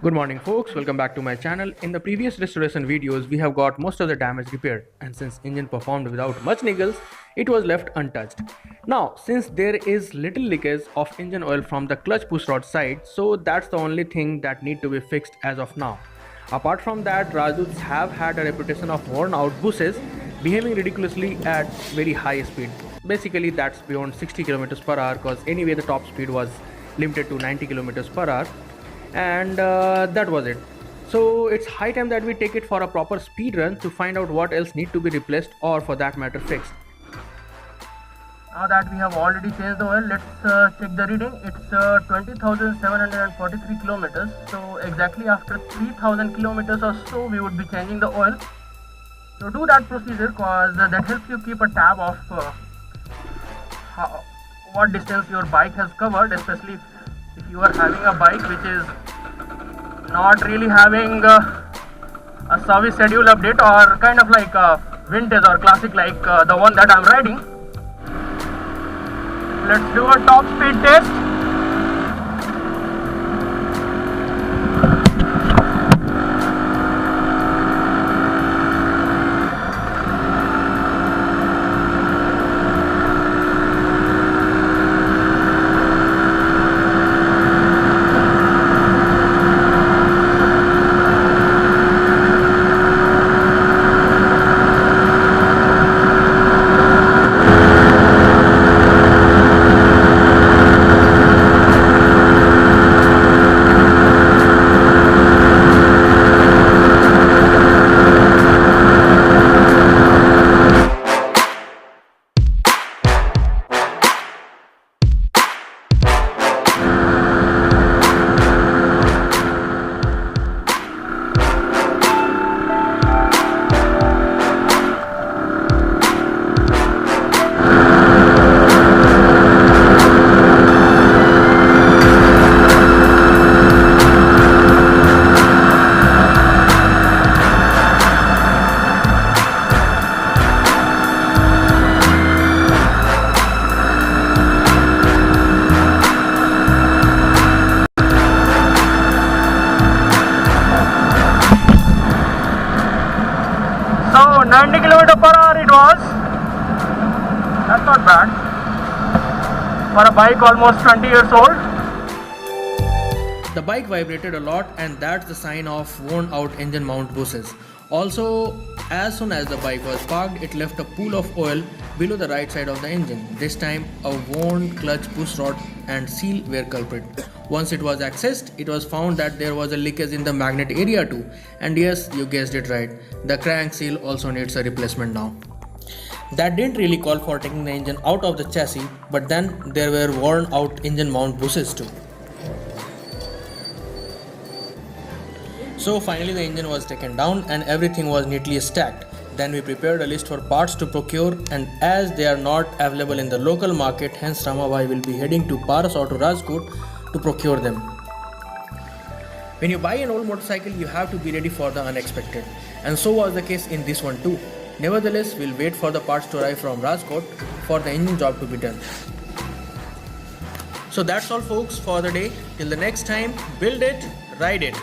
Good morning folks, welcome back to my channel. In the previous restoration videos, we have got most of the damage repaired, and since engine performed without much niggles, it was left untouched. Now, since there is little leakage of engine oil from the clutch push rod side, so that's the only thing that need to be fixed as of now. Apart from that, Rajdoots have had a reputation of worn out buses behaving ridiculously at very high speed. Basically that's beyond 60 km per hour, because anyway the top speed was limited to 90 km per hour. And that was it. So it's high time that we take it for a proper speed run to find out what else need to be replaced or for that matter fixed. Now that we have already changed the oil, let's check the reading. It's 20,743 kilometers. So exactly after 3,000 kilometers or so we would be changing the oil. So do that procedure, because that helps you keep a tab of what distance your bike has covered, especially if you are having a bike which is not really having a service schedule update, or kind of like a vintage or classic like the one that I'm riding. Let's do a top speed test. So 90 km per hour it was. That's not bad for a bike almost 20 years old. The bike vibrated a lot, and that's the sign of worn out engine mount buses. Also, as soon as the bike was parked, it left a pool of oil below the right side of the engine. This time a worn clutch push rod and seal were culprit. Once it was accessed, it was found that there was a leakage in the magnet area too. And yes, you guessed it right, the crank seal also needs a replacement now. That didn't really call for taking the engine out of the chassis, but then there were worn out engine mount buses too. So finally the engine was taken down and everything was neatly stacked. Then we prepared a list for parts to procure, and as they are not available in the local market, hence Ramabhai will be heading to Paras or to Rajdoot to procure them. When you buy an old motorcycle, you have to be ready for the unexpected, and so was the case in this one too. Nevertheless, we'll wait for the parts to arrive from Rajdoot for the engine job to be done. So that's all folks for the day. Till the next time, build it, ride it.